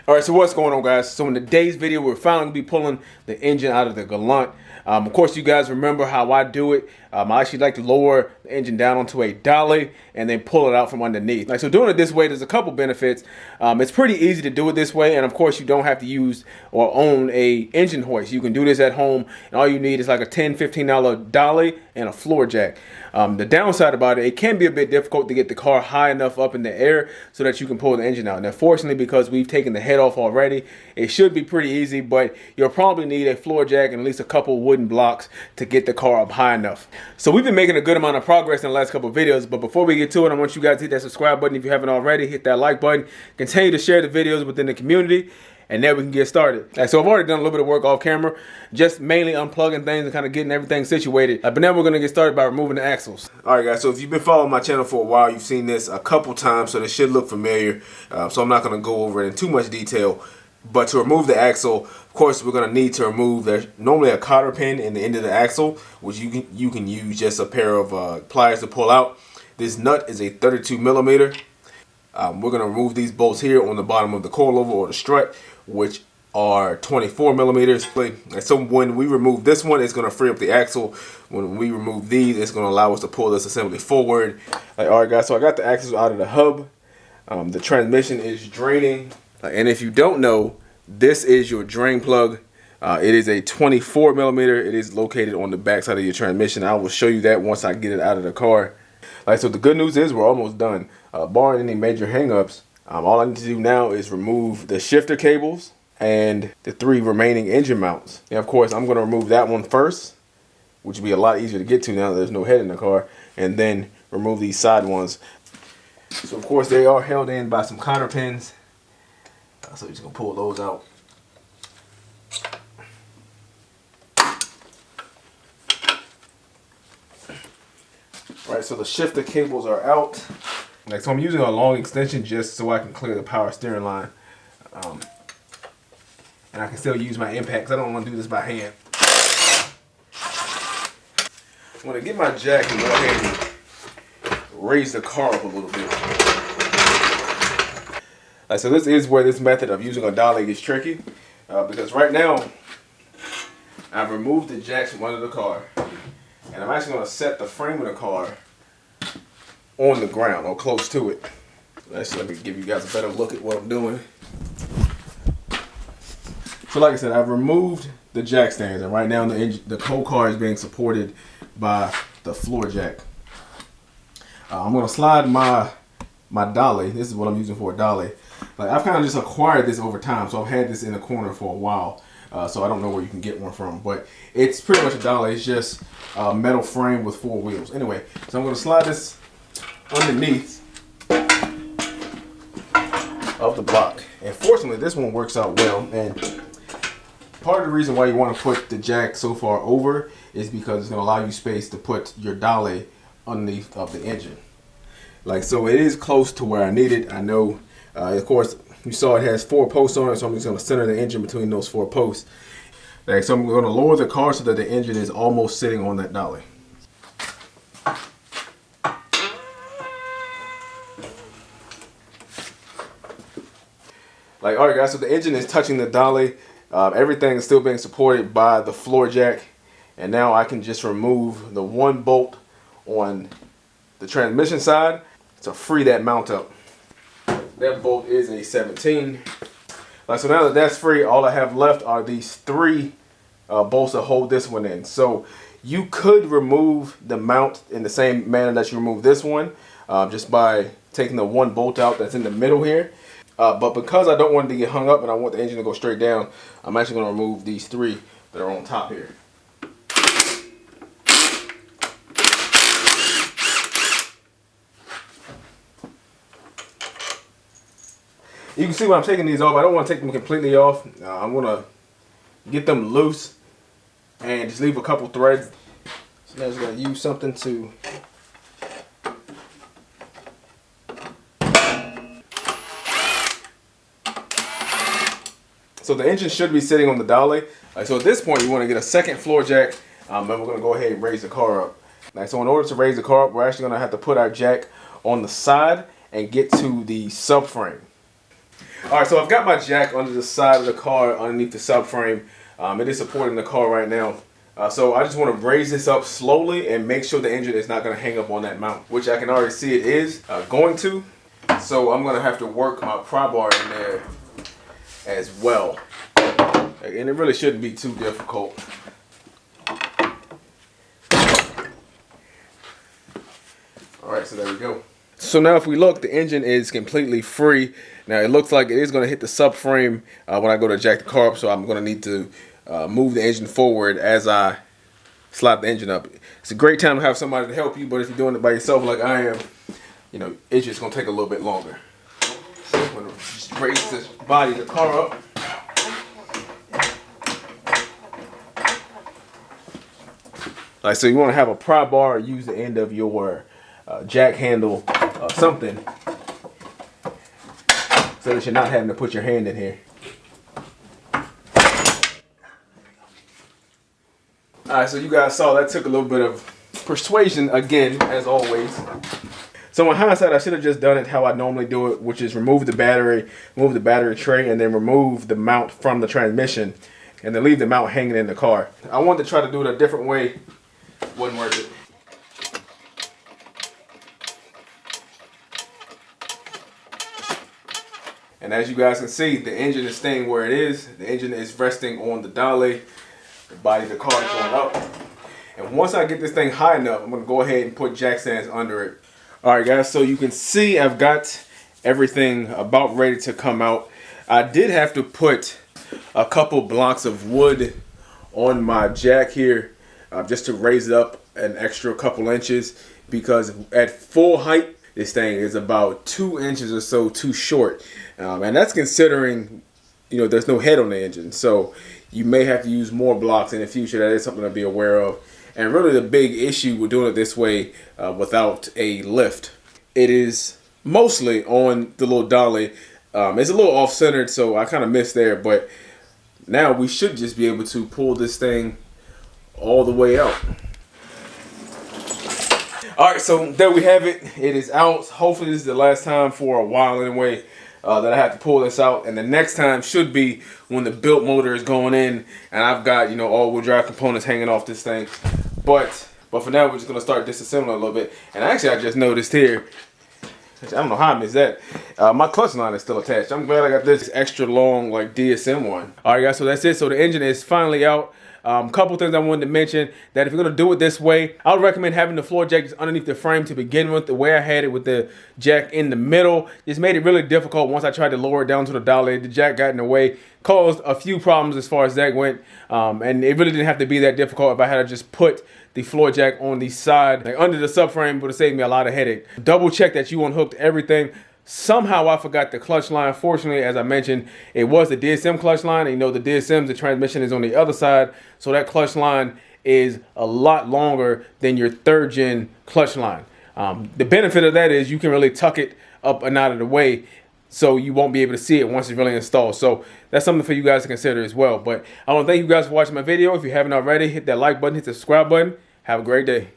All right, so what's going on, guys? So in today's video, we're finally gonna be pulling the engine out of the Gallant. Of course, you guys remember how I do it. I actually like to lower the engine down onto a dolly and then pull it out from underneath. So doing it this way, there's a couple benefits. It's pretty easy to do it this way, and of course, you don't have to use or own a engine hoist. You can do this at home, and all you need is like a $10, $15 dolly and a floor jack. The downside about it can be a bit difficult to get the car high enough up in the air so that you can pull the engine out. Now, fortunately, because we've taken the head off already, it should be pretty easy, but you'll probably need a floor jack and at least a couple wooden blocks to get the car up high enough. So we've been making a good amount of progress in the last couple of videos, but before we get to it, I want you guys to hit that subscribe button if you haven't already, hit that like button, continue to share the videos within the community, and then we can get started. So I've already done a little bit of work off camera, just mainly unplugging things and kind of getting everything situated. But now we're going to get started by removing the axles. All right, guys, so if you've been following my channel for a while, you've seen this a couple times, so this should look familiar. So I'm not going to go over it in too much detail. But to remove the axle, of course, we're going to need to remove, there's normally a cotter pin in the end of the axle, which you can use just a pair of pliers to pull out. This nut is a 32 millimeter. We're going to remove these bolts here on the bottom of the coilover or the strut, which are 24 millimeters. And so when we remove this one, it's going to free up the axle. When we remove these, it's going to allow us to pull this assembly forward. All right, guys, so I got the axles out of the hub. The transmission is draining. And if you don't know, this is your drain plug. It is a 24 millimeter. It is located on the back side of your transmission. I will show you that once I get it out of the car. So the good news is we're almost done. Barring any major hang-ups, all I need to do now is remove the shifter cables and the 3 remaining engine mounts. And of course, I'm going to remove that one first, which will be a lot easier to get to now that there's no head in the car, and then remove these side ones. So of course, they are held in by some cotter pins. So we're just going to pull those out. Alright, so the shifter cables are out. So I'm using a long extension just so I can clear the power steering line. And I can still use my impacts. I don't want to do this by hand. I'm going to get my jack and go ahead and raise the car up a little bit. So this is where this method of using a dolly gets tricky. Because right now, I've removed the jacks from under the car. And I'm actually going to set the frame of the car on the ground or close to it. Let me give you guys a better look at what I'm doing. So like I said, I've removed the jack stands, and right now the whole car is being supported by the floor jack. I'm going to slide my dolly. This is what I'm using for a dolly. I've kind of just acquired this over time, so I've had this in the corner for a while. So I don't know where you can get one from, but it's pretty much a dolly. It's just a metal frame with 4 wheels. Anyway, so I'm going to slide this underneath of the block. And fortunately, this one works out well. And part of the reason why you want to put the jack so far over is because it's going to allow you space to put your dolly underneath of the engine. So it is close to where I need it. I know, of course, you saw it has 4 posts on it, so I'm just going to center the engine between those 4 posts. So I'm going to lower the car so that the engine is almost sitting on that dolly. Alright guys, so the engine is touching the dolly. Everything is still being supported by the floor jack. And now I can just remove the 1 bolt on the transmission side to free that mount up. That bolt is a 17. So now that that's free, all I have left are these 3 bolts that hold this one in. So you could remove the mount in the same manner that you remove this one, just by taking the 1 bolt out that's in the middle here. But because I don't want it to get hung up and I want the engine to go straight down, I'm actually going to remove these 3 that are on top here. You can see when I'm taking these off, I don't want to take them completely off. I'm going to get them loose and just leave a couple threads. So now I'm just going to use something to so the engine should be sitting on the dolly. So at this point, you want to get a second floor jack, and we're going to go ahead and raise the car up. So in order to raise the car up, we're actually going to have to put our jack on the side and get to the subframe. All right, so I've got my jack under the side of the car underneath the subframe. It is supporting the car right now. So I just want to raise this up slowly and make sure the engine is not going to hang up on that mount, which I can already see it is going to. So I'm going to have to work my pry bar in there as well. And it really shouldn't be too difficult. All right, so there we go. So now if we look, the engine is completely free. Now it looks like it is going to hit the subframe when I go to jack the car up, so I'm going to need to move the engine forward as I slide the engine up. It's a great time to have somebody to help you, but if you're doing it by yourself like I am, you know, it's just going to take a little bit longer. So I'm going to just raise the body of the car up. All right, so you want to have a pry bar or use the end of your jack handle, something, so that you're not having to put your hand in here. Alright, so you guys saw that took a little bit of persuasion again, as always. So in hindsight, I should have just done it how I normally do it, which is remove the battery tray, and then remove the mount from the transmission, and then leave the mount hanging in the car. I wanted to try to do it a different way. Wasn't worth it. And as you guys can see, the engine is staying where it is. The engine is resting on the dolly. The body of the car is going up. And once I get this thing high enough, I'm going to go ahead and put jack stands under it. Alright guys, so you can see I've got everything about ready to come out. I did have to put a couple blocks of wood on my jack here just to raise it up an extra couple inches, because at full height, this thing is about 2 inches or so too short. And that's considering, you know, there's no head on the engine. So you may have to use more blocks in the future. That is something to be aware of. And really the big issue with doing it this way without a lift, it is mostly on the little dolly. It's a little off-centered, so I kind of missed there. But now we should just be able to pull this thing all the way out. Alright, so there we have it. It is out. Hopefully this is the last time for a while anyway that I have to pull this out. And the next time should be when the built motor is going in and I've got, you know, all-wheel drive components hanging off this thing. But for now, we're just going to start disassembling a little bit. And actually, I just noticed here, I don't know how I missed that, my clutch line is still attached. I'm glad I got this extra long, like, DSM one. Alright guys, so that's it. So the engine is finally out. Couple things I wanted to mention, that if you're going to do it this way, I would recommend having the floor jack just underneath the frame to begin with. The way I had it with the jack in the middle just made it really difficult. Once I tried to lower it down to the dolly, the jack got in the way, caused a few problems as far as that went, and it really didn't have to be that difficult if I had to just put the floor jack on the side, like under the subframe. Would have saved me a lot of headache. Double check that you unhooked everything. Somehow I forgot the clutch line. Fortunately, as I mentioned, it was the DSM clutch line. And you know, the DSM, the transmission is on the other side, so that clutch line is a lot longer than your 3rd gen clutch line. The benefit of that is you can really tuck it up and out of the way, so you won't be able to see it once it's really installed. So that's something for you guys to consider as well. But I want to thank you guys for watching my video. If you haven't already, hit that like button, hit the subscribe button. Have a great day.